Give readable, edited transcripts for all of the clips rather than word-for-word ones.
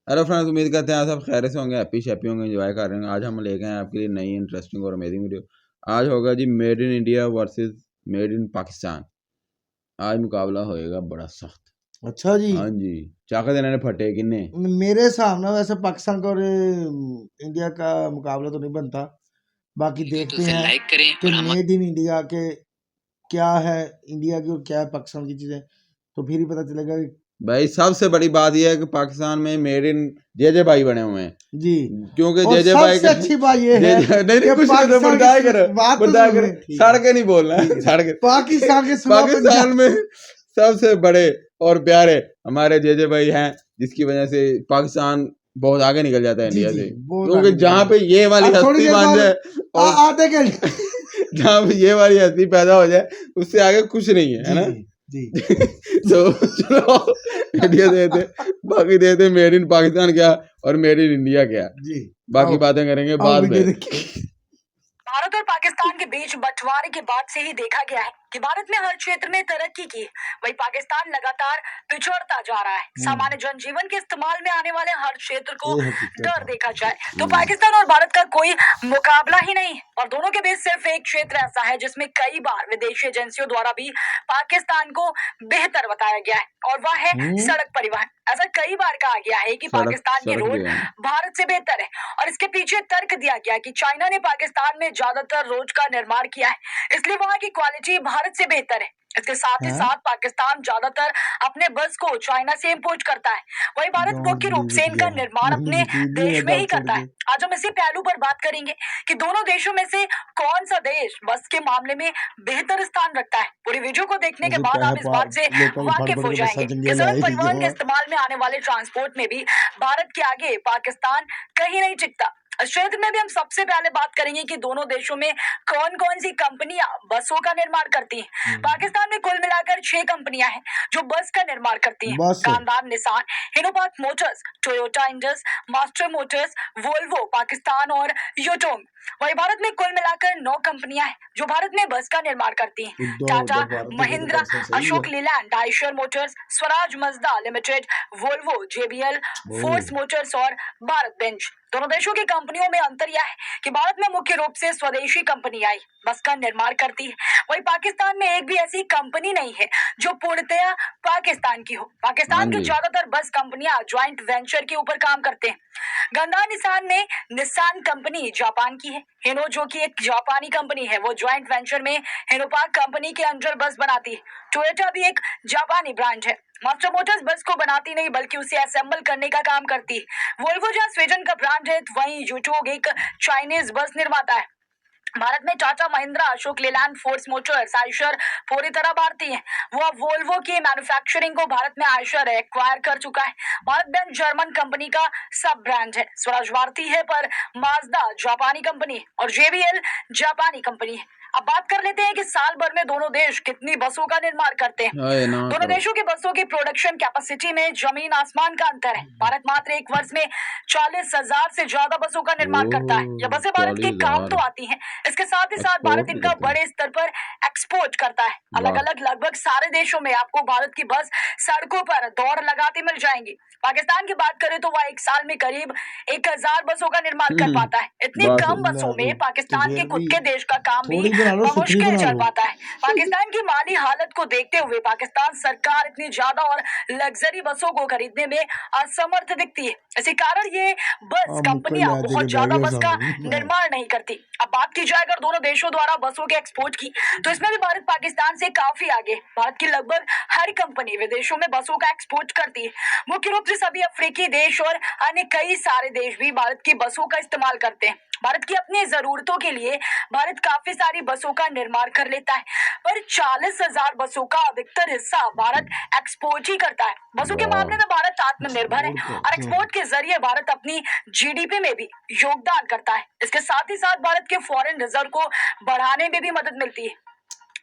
Hello friends, उम्मीद करते हैं आप सब खैर से होंगे, हैप्पी शैप्पी होंगे, एंजॉय कर रहे होंगे। आज हम लेके आए आपके लिए नई इंटरेस्टिंग और अमेजिंग वीडियो। आज होगा जी made in India versus made in Pakistan. आज मुकाबला होएगा बड़ा सख्त। अच्छा जी, हाँ जी, चाका देने ने फटे किन्ने। मेरे हिसाब ना वैसे पाकिस्तान का और इंडिया का मुकाबला तो नहीं बनता। बाकी देखते हैं लाइक करें कि और हम मेड इन इंडिया के क्या है, इंडिया की और क्या है पाकिस्तान की चीजें, तो फिर ही पता चलेगा भाई सबसे बड़ी बात यह है कि पाकिस्तान में मेड इन जे भाई बने हुए हैं जी। क्योंकि और जे भाई सबसे अच्छी बात ये है नहीं कि कुछ नहीं तो पाकिस्तान बर्दाश्त करो, बात तो बर्दाश्त करो, सुने, ठीक सड़ है, के नहीं बोलना ठीक है। सड़ के। पाकिस्तान के सिवा पाकिस्तान में सबसे बड़े और प्यारे हमारे जे भाई हैं, जिसकी वजह से पाकिस्तान बहुत आगे निकल जाता है जी इंडिया जी से। बहुत क्योंकि आगे जहाँ निकल पे ये वाली अब थोड़ी हस्ती देर बन बाद जाए और आधे घंटे जहाँ पे ये वाली हस्ती पैदा हो जाए, उससे आगे कुछ नहीं है, है जी ना। जी जी तो चलो इंडिया देते, बाकी देते मेड इन पाकिस्तान क्या और मेड इन इंडिया क्या, जी बाकी आओ बातें करेंगे आओ बाद वीडियो में। देखिए। भारत और पाकिस्तान के बीच बंटवारे के बाद से ही देखा गया है कि भारत ने हर क्षेत्र में तरक्की की, वही पाकिस्तान लगातार पिछड़ता जा रहा है। सामान्य जनजीवन के इस्तेमाल में आने वाले हर क्षेत्र को ये हकीकत डर है। देखा जाए तो पाकिस्तान और भारत का कोई मुकाबला ही नहीं है, और दोनों के बीच सिर्फ एक क्षेत्र ऐसा है जिसमें कई बार विदेशी एजेंसियों द्वारा भी पाकिस्तान को बेहतर बताया गया है, और वह है सड़क परिवहन। ऐसा कई बार कहा गया है कि पाकिस्तान के सड़क रोड जो है भारत से बेहतर है, और इसके पीछे तर्क दिया गया कि चाइना ने पाकिस्तान में ज्यादातर रोड का निर्माण किया है, इसलिए वहां की क्वालिटी भारत से बेहतर है। इसके साथ ही साथ पाकिस्तान ज्यादातर अपने बस को चाइना से इंपोर्ट करता है, वही भारत मुख्य रूप से इनका निर्माण अपने देश में ही करता है। आज हम इसी पहलू पर बात करेंगे कि दोनों देशों में से कौन सा देश बस के मामले में बेहतर स्थान रखता है। पूरी वीडियो को देखने के बाद आप इस बात से वाकिफ हो जाएंगे कि सड़क परिवहन के इस्तेमाल में आने वाले ट्रांसपोर्ट में भी भारत के आगे पाकिस्तान कहीं नहीं टिकता। इस क्षेत्र में भी हम सबसे पहले बात करेंगे कि दोनों देशों में कौन कौन सी कंपनियां बसों का निर्माण करती हैं। पाकिस्तान में कुल मिलाकर 6 कंपनियां हैं जो बस का निर्माण करती हैं। खानदान Nissan, Hinopak Motors, Toyota Indus, Master Motors, Volvo Pakistan और यूटोंग। वही भारत में कुल मिलाकर 9 कंपनियां हैं जो भारत में बस का निर्माण करती हैं। Tata, Mahindra, Ashok Leyland, Eicher Motors, Swaraj Mazda limited, Volvo, JBL, Force Motors और भारत बेंच। दोनों देशों की कंपनियों में अंतर यह है कि भारत में मुख्य रूप से स्वदेशी कंपनी आई बस का निर्माण करती है, वही पाकिस्तान में एक भी ऐसी कंपनी नहीं है जो पूर्णतया पाकिस्तान की हो। पाकिस्तान की ज्यादातर बस कंपनियां ज्वाइंट वेंचर के ऊपर काम करते हैं। गंदा निसान ने निसान कंपनी जापान की है। हिनो जो कि एक जापानी कंपनी है, वो ज्वाइंट वेंचर में हिनोपाक कंपनी के अंडर बस बनाती है। टोयोटा भी एक जापानी ब्रांड है। मास्टर मोटर्स बस को बनाती नहीं बल्कि उसे असेंबल करने का काम करती है। वोल्वो जहां स्वीडन का ब्रांड है, वहीं यूटोग एक चाइनीज बस निर्माता है। भारत में टाटा, महिंद्रा, अशोक लेलैंड, फोर्स मोटर्स, आयशर पूरी तरह भारतीय है। वो अब वोल्वो की मैन्युफैक्चरिंग को भारत में आयशर एक्वायर कर चुका है। भारत बेंच जर्मन कंपनी का सब ब्रांड है। स्वराज भारतीय है पर माजदा जापानी कंपनी है और जेबीएल जापानी कंपनी है। अब बात कर लेते हैं कि साल भर में दोनों देश कितनी बसों का निर्माण करते हैं। दोनों देशों की बसों की प्रोडक्शन कैपेसिटी में जमीन आसमान का अंतर है। भारत मात्र एक वर्ष में 40,000 से ज्यादा बसों का निर्माण करता है। यह बसें भारत के काम तो आती हैं, इसके साथ ही साथ भारत इनका बड़े स्तर पर एक्सपोर्ट करता है। अलग अलग लगभग सारे देशों में आपको भारत की बस सड़कों पर दौड़ लगाती मिल जाएंगी। पाकिस्तान की बात करें तो वह एक साल में करीब 1,000 बसों का निर्माण कर पाता है। इतनी कम बसों में पाकिस्तान के खुद के देश का काम भी मुश्किल चल पाता है। पाकिस्तान की माली हालत को देखते हुए पाकिस्तान सरकार इतनी ज्यादा और लग्जरी बसों को खरीदने में असमर्थ दिखती है। इसी कारण ये बस कंपनियां बहुत ज्यादा बस का निर्माण नहीं करती। अब बात की जाए अगर दोनों देशों द्वारा बसों के एक्सपोर्ट की, तो इसमें भी भारत पाकिस्तान से काफी आगे। भारत की लगभग हर कंपनी विदेशों में बसों का एक्सपोर्ट करती है। मुख्य रूप से सभी अफ्रीकी देश और अन्य कई सारे देश भी भारत की बसों का इस्तेमाल करते हैं। भारत की अपनी जरूरतों के लिए भारत काफी सारी बसों का निर्माण कर लेता है, पर 40,000 बसों का अधिकतर हिस्सा भारत एक्सपोर्ट ही करता है। बसों के मामले में भारत आत्मनिर्भर है और एक्सपोर्ट के जरिए भारत अपनी जीडीपी में भी योगदान करता है। इसके साथ ही साथ भारत के फॉरेन रिजर्व को बढ़ाने में भी मदद मिलती है।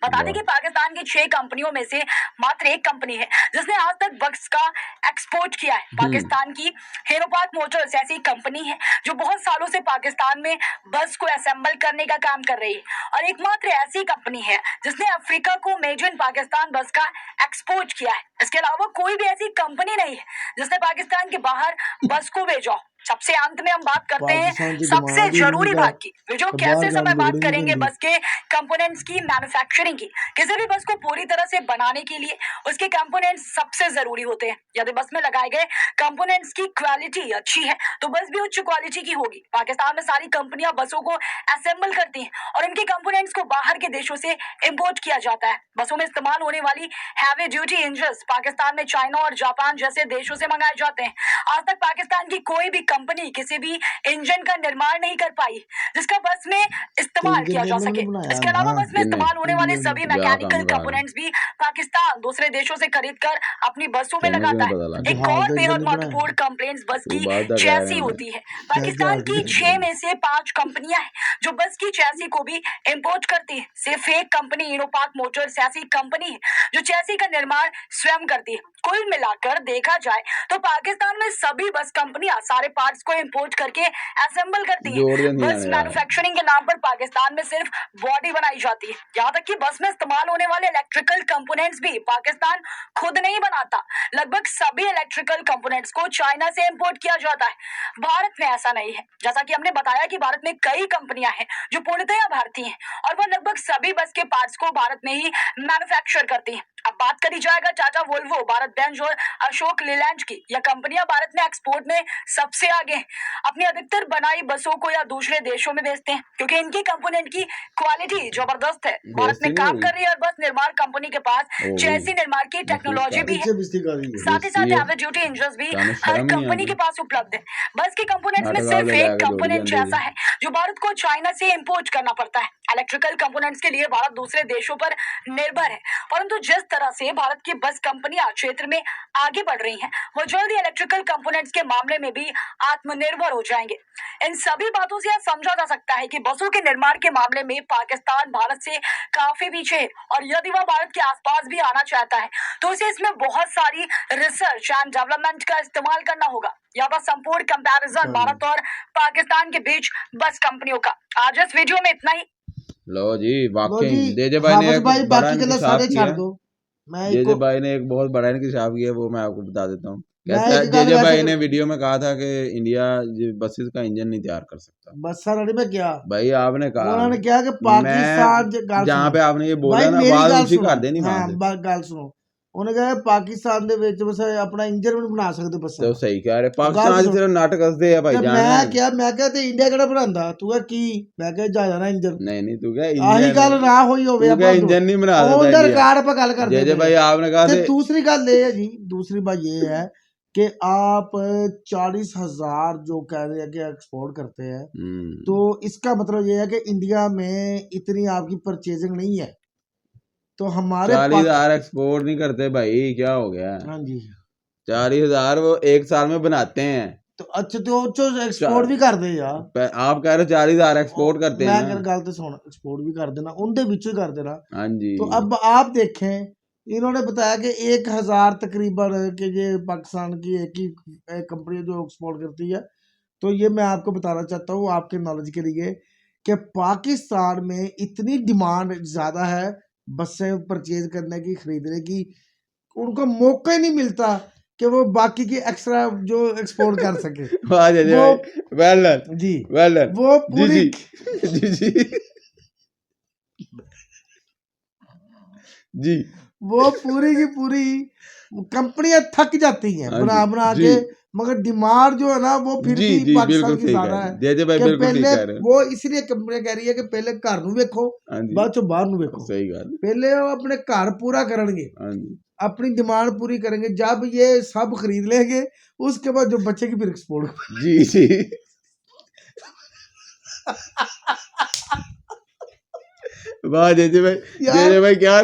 बता दें कि पाकिस्तान की 6 कंपनियों में से मात्र एक कंपनी है जिसने आज तक बस का एक्सपोर्ट किया है। पाकिस्तान की हेरोपाक मोटर्स ऐसी कंपनी है जो बहुत सालों से पाकिस्तान में बस को असेंबल करने का काम कर रही है और एकमात्र ऐसी कंपनी है जिसने अफ्रीका को मेड इन पाकिस्तान बस का एक्सपोर्ट किया है। इसके अलावा कोई भी ऐसी कंपनी नहीं है जिसने पाकिस्तान के बाहर बस को भेजा। सबसे अंत में हम बात करते हैं पाकिस्तान की सबसे डिमांड ही जरूरी इतनी बात की, जो तो कैसे बाहर जाने समय की बात लोड़ ही नहीं करेंगे पड़ती। बस के कंपोनेंट्स की मैन्युफैक्चरिंग की। किसी भी बस को पूरी तरह से बनाने के लिए उसके कंपोनेंट्स सबसे जरूरी होते हैं। यदि बस में लगाए गए कंपोनेंट्स की क्वालिटी अच्छी है तो बस भी उच्च क्वालिटी की होगी। पाकिस्तान में सारी कंपनियां बसों को असेंबल करती हैं और इनके कंपोनेंट्स को बाहर के देशों से इंपोर्ट किया जाता है। बसों में इस्तेमाल होने वाली हैवी ड्यूटी इंजन्स पाकिस्तान में चाइना और जापान जैसे देशों से मंगाए जाते हैं। आज तक पाकिस्तान की कोई भी कंपनी किसी भी इंजन का निर्माण नहीं कर पाई जिसका बस में इस्तेमाल इंजन किया जा इन्होंने सके। बनाया इसके अलावा ना बस में इस्तेमाल होने वाले इंजन सभी जा मैकेनिकल काम करा कंपोनेंट्स भी पाकिस्तान दूसरे देशों से खरीद कर अपनी बसों में तेनों लगाता क्यों है। पता लग एक गया और जहाज का इंजन बेहद नहीं बनाया महत्वपूर्ण कंप्लेंट्स बस तू की बात कह रहे चैसी हैं होती है। पाकिस्तान की जहाज 6 में से 5 कंपनियां हैं जो बस की चैसी को भी इंपोर्ट करती है। सिर्फ एक कंपनी इनोपाक मोटर्स ऐसी कंपनी है जो चैसी का निर्माण स्वयं करती है। कुल मिलाकर देखा जाए तो पाकिस्तान में सभी बस कंपनियां सारे पार्ट्स को इंपोर्ट करके असेंबल करती हैं। जोड़ दे नहीं बस आने यार मैन्युफैक्चरिंग के नाम पर पाकिस्तान में सिर्फ बॉडी बनाई जाती है। यहाँ तक कि बस में इस्तेमाल होने वाले इलेक्ट्रिकल कंपोनेंट्स भी पाकिस्तान खुद नहीं बनाता। लगभग सभी इलेक्ट्रिकल कंपोनेंट्स को चाइना से इंपोर्ट किया जाता है। भारत में ऐसा नहीं है। जैसा कि हमने बताया कि भारत में कई कंपनियां हैं जो पूर्णतया भारतीय हैं और वह लगभग सभी बस के पार्ट्स को भारत में ही मैन्युफैक्चर करती हैं। अब बात करी जाएगा टाटा, वोल्वो, भारत बेंज और अशोक लीलैंड की। यह कंपनियां भारत में एक्सपोर्ट में सबसे आगे हैं। अपनी अधिकतर बनाई बसों को या दूसरे देशों में भेजते हैं क्योंकि इनकी कंपोनेंट की क्वालिटी जबरदस्त है। भारत बेइज्जती में नहीं काम होगी कर रही है और बस निर्माण कंपनी के पास हो गई चैसी निर्माण की टेक्नोलॉजी भी है। पीछे बिस्ती कर रही है साथ ही साथ बेइज्जती है हैवी ड्यूटी इंजन्स भी ताने हर शर्म नहीं कंपनी आती के पास उपलब्ध है। बस के कंपोनेंट्स में नाटक सिर्फ ले एक जाके जोड़ी कंपोनेंट जाती ऐसा है जो भारत को चाइना से इंपोर्ट करना पड़ता है। इलेक्ट्रिकल कंपोनेंट्स के लिए भारत दूसरे देशों पर निर्भर है, परंतु जिस तरह से भारत की बस कंपनियां क्षेत्र में आगे बढ़ रही हैं, वो जल्दी इलेक्ट्रिकल कंपोनेंट्स के मामले में भी आत्मनिर्भर हो जाएंगे। इन सभी बातों से यह समझा जा सकता है कि बसों के निर्माण के मामले में पाकिस्तान भारत से काफी पीछे है और यदि वह भारत के आसपास भी आना चाहता है तो उसे इसमें बहुत सारी रिसर्च एंड डेवलपमेंट का इस्तेमाल करना होगा। यह था संपूर्ण कंपैरिजन भारत और पाकिस्तान के बीच बस कंपनियों का। आज इस वीडियो में इतना ही। लो जी लो वाकई जी जेजे भाई ने हाफिज एक भाई बड़ा बाकी के इंकशाफ सारे किया छाड़ दो। मैं जेजे एक भाई ने एक बहुत बड़ा इंकशाफ किया वो मैं आपको बता देता हूँ। मैं कहता है एक गल जेजे भाई वैसे ने वीडियो में कहा था कि इंडिया बसेस का इंजन नहीं तैयार कर सकता। बस सर में क्या भाई आपने कहा उन्होंने क्या कि मैं पाकिस्तान गाल जहाँ सुनो पे आपने ये बोला भाई ना मेरी आवाज गल ऊंची सुनो कर देनी हाँ वहां से गल सुनो उन्हें कहा पाकिस्तान दे विच बस अपना इंजन भी नहीं बना सकते बस तो सही कह रहे गल पाकिस्तान सुनो सिर्फ नाटक हंसदे आ भाई ते जान मैं क्या ते इंडिया केड़ा बनांदा तू क्या की मैं क्या जा जाना इंजन नहीं तू क्या आही इंजन गल ना होई होवे तू क्या ਆਪਾਂ इंजन नहीं बना सकता ऑन द इंडिया रिकॉर्ड पर गल करदे जेजे पे भाई आपने कहा ते थे दूसरी गल ये है जी दूसरी बात ये है कि आप 40,000 जो कह रहे हैं कि एक्सपोर्ट करते हैं तो इसका मतलब ये है कि इंडिया में इतनी आपकी परचेजिंग नहीं है तो हमारे 40,000 एक्सपोर्ट नहीं करते भाई क्या हो गया हाँ जी 40,000 वो एक साल में बनाते हैं तो अच्छा तो एक्सपोर्ट भी कर दे यार आप कह रहे हो 40,000 एक्सपोर्ट करते हैं मैं ना गल तो सुन एक्सपोर्ट भी कर देना उनके विचों ही कर देना हाँ जी तो अब आप देखें इन्होंने बताया कि 1,000 तकरीबन कि ये पाकिस्तान की एक ही कंपनी जो एक्सपोर्ट करती है तो ये मैं आपको बताना चाहता हूँ आपके नॉलेज के लिए कि पाकिस्तान में इतनी डिमांड ज़्यादा है बसें परचेज करने की खरीदने की उनको मौका ही नहीं मिलता कि वो बाकी की एक्स्ट्रा जो एक्सपोर्ट कर सके वाह जी वो वेल डन जी वेल डन वो जी पूरी जी जी जी जी वो पूरी की पूरी कंपनियां थक जाती हैं हाँ बना जी बना जी के मगर डिमांड जो है ना वो फिर जी भी जी पाकिस्तान बिल्कुल की सही कह ज्यादा रहे है हैं जेजे भाई कि बिल्कुल ठीक पहले कह रहे हैं वो इसलिए कंपनियां कह रही है कि पहले घर ਨੂੰ ਵੇਖੋ हाँ जी ਬਾਅਦ ਚੋਂ ਬਾਹਰ ਨੂੰ ਵੇਖੋ सही गल पहले वो अपने घर पूरा करेंगे हाँ जी अपनी डिमांड पूरी करेंगे जब ये सब खरीद लेंगे उसके बाद जो बचेगी फिर एक्सपोर्ट जी जी वाह जेजे भाई क्या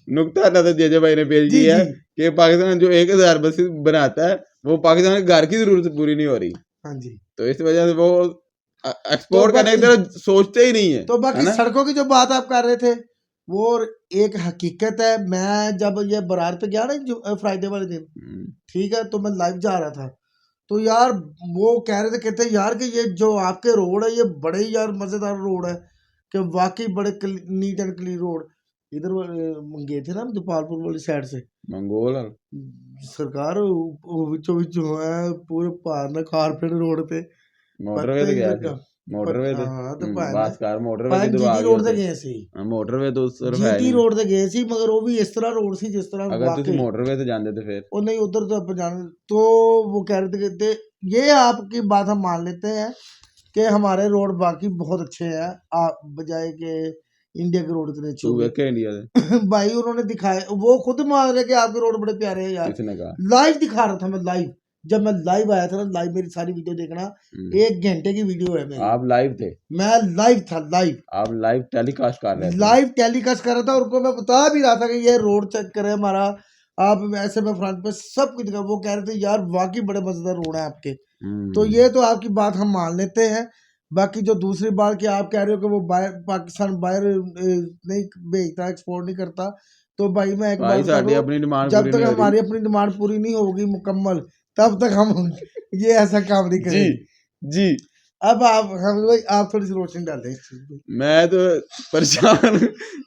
नुक्ता ना तो जेजे भाई ने पेश जी किया जी है कि पाकिस्तान जो 1,000 बसेस बनाता है वो पाकिस्तान के घर की जरूरत पूरी नहीं हो रही हाँ जी तो इस वजह से वो तो एक्सपोर्ट करने की बाकी तरफ सोचते ही नहीं है तो है बाकी ना सड़कों की जो बात आप कर रहे थे वो एक हकीकत है। मैं जब ये बरात पे गया ना जो फ्राइडे वाले दिन, ठीक है, तो मैं लाइव जा रहा था, तो यार वो कह रहे थे, कहते यार कि ये जो आपके रोड है ये बड़े ही यार मजेदार रोड है, कि वाकई बड़े नीट एंड क्लीन रोड। इधर गए थे ना हम गोपालपुर वाली साइड से, मंगोल सरकार विचो विचो है पूरे पहाड़ ने कारपेट रोड पे, मोटरवे पता ਤੇ ही ਗਿਆ लगा। ਸੀ मोटरवे ਤੇ ਹਾਂ ਤੇ ਭਾਵੇਂ ਬਾਸ ਕਾਰ मोटरवे ਭਾਵੇਂ ਕਿਧਰੋਂ ਆ ਜੀਟੀ ਗਿਆ ਰੋਡ ਤੇ ਉੱਥੇ ਗਏ ਸੀ, मोटरवे तो उस तरफ है ਜੀਟੀ नहीं ਰੋਡ ਤੇ ਗਏ ਸੀ, ਮਗਰ ਉਹ ਵੀ ਇਸ ਤਰ੍ਹਾਂ ਰੋਡ ਸੀ ਜਿਸ ਤਰ੍ਹਾਂ अगर तुम वाकई मोटरवे ਤੇ ਜਾਂਦੇ ਤੇ फिर वो नहीं उधर तो अपन जाने। तो वो कह रहे थे, कहते ये आपकी बात हम मान लेते हैं कि हमारे रोड बाकी बहुत अच्छे हैं, आप बजाय के इंडिया के रोड इतने अच्छे तू हो गए। वेखे इंडिया ਦੇ भाई उन्होंने दिखाया, वो खुद मान रहे कि आपके रोड बड़े प्यारे हैं यार, किसने कहा लाइव दिखा रहा था मैं लाइव, जब मैं लाइव आया था ना, लाइव मेरी सारी वीडियो देखना, 1 घंटे की वीडियो है मेरी, आप लाइव थे मैं लाइव था, लाइव आप लाइव टेलीकास्ट कर रहे थे लाइव टेलीकास्ट कर रहा था, और उनको मैं बता भी रहा था कि ये रोड चेक करे हमारा, आप ऐसे में फ्रंट पे सब कुछ दिखा। वो कह रहे थे यार वाकई बड़े मजेदार रोड है आपके। तो ये तो आपकी बात हम मान लेते हैं। बाकी जो दूसरी बात कि आप कह रहे हो कि वो पाकिस्तान बाहर नहीं भेजता, एक्सपोर्ट नहीं करता, तो भाई मैं एक भाई बात साडी करूँ, अपनी डिमांड जब पूरी तक नहीं हो रही हमारी अपनी डिमांड पूरी नहीं होगी मुकम्मल, तब तक हम ये ऐसा काम नहीं जी करेंगे। जी अब आप भाई आप थोड़ी सी रोशनी डालें इस चीज पे। मैं तो परेशान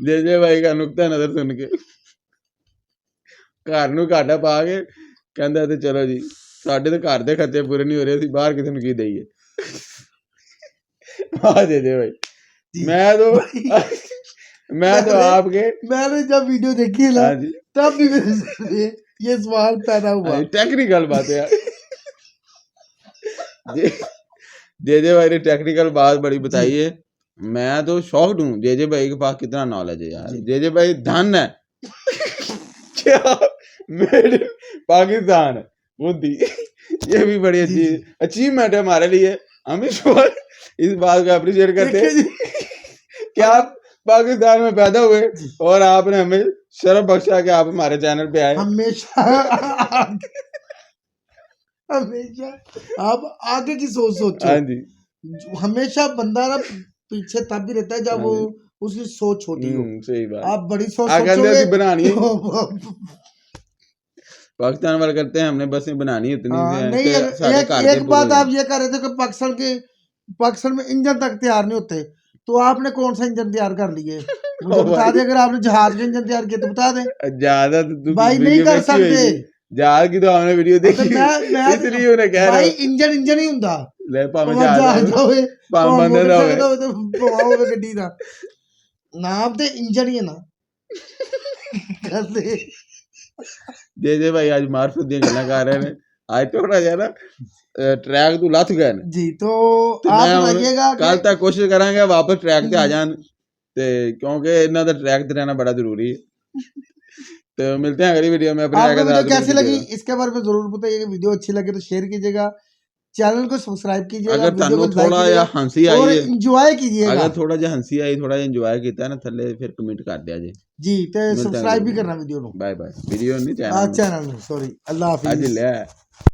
जय भाई का नुक्ता नजर सुन के ਘਰ ਨੂੰ ਘਾਟਾ ਪਾ ਕੇ ਕਹਿੰਦਾ ਤੇ ਚਲੋ ਜੀ ਸਾਡੇ ਤੇ ਘਰ ਦੇ ਖਰਚੇ ਪੂਰੇ ਨਹੀਂ ਹੋ ਰਹੇ ਅਸੀਂ ਬਾਹਰ ਕਿਸੇ ਨੂੰ ਕੀ ਦਈਏ ਆ ਦੇ भाई जी, मैं तो आपके मैंने जब वीडियो देखी है ना, हाँ जी तब भी मेरे से ये सवाल पैदा हुआ। टेक्निकल बात है जे भाई ने टेक्निकल बात बड़ी बताई है। मैं तो शॉक्ड हूँ जे भाई के पास कितना नॉलेज है यार। जे भाई धन है क्या मेड इन पाकिस्तान है बुद्धि ये भी बड़ी अच्छी अचीवमेंट है हमारे लिए। हम इस बात को अप्रिशिएट करते हैं कि आप पाकिस्तान में पैदा हुए और आपने हमें शर्फ बख्शा कि आप हमारे चैनल पे आए। हमेशा हमेशा आप आगे की सोच सोचो। हाँ जी हमेशा बंदा ना पीछे तब भी रहता है जब वो उसकी सोच छोटी हो। सही बात। आप बड़ी सोच सोचोगे सोचोगे बनानी है पाकिस्तान वाले करते हैं हमने बस बनानी इतनी नहीं। एक बात आप ये कह रहे थे कि पाकिस्तान में इंजन तक तैयार नहीं होते, तो आपने कौन सा इंजन तैयार कर लिए मुझे बता दे। अगर आपने जहाज के इंजन तैयार किए तो बता दे। ज्यादा भाई नहीं कर सकते जहाज की तो हमने वीडियो देखी इसलिए उन्हें कह रहा भाई इंजन ही ਹੁੰਦਾ ले ਭਾਵੇਂ ਜਹਾਜ਼ ਹੋਵੇ ਭਾਵੇਂ ਬੰਦੇ ਦਾ ਹੋਵੇ ਤੇ ਪਵਾਓ ਗੱਡੀ ਦਾ ਨਾਮ ਤੇ ਇੰਜਨ ਹੀ ਹੈ ਨਾ ਕਰਦੇ। जे भाई आज मार्फत दी गल्लां कर रहे हैं आज थोड़ा जिहा ना ट्रैक तो लथ गए ने जी। तो आप बताइएगा कल तक कोशिश करांगे वापस ट्रैक पे आ जान ते क्योंकि इन्हां दा ट्रैक ते रहना बड़ा जरूरी है। तो मिलते हैं अगली वीडियो में अपने आपको वीडियो कैसी लगी इसके बारे में जरूर बताइएगा। वीडियो अच्छी लगे तो शेयर कीजिएगा, चैनल को सब्सक्राइब कीजिएगा, अगर वीडियो को थोड़ा या हंसी आई और है एंजॉय कीजिएगा। अगर थोड़ा जिहा हंसी आई थोड़ा जिहा एंजॉय कीता है ना थल्ले फिर कमेंट कर दिया जी तो सब्सक्राइब भी करना वीडियो को। बाय बाय वीडियो नहीं चैनल चैनल सॉरी अल्लाह हाफिज़। आज ले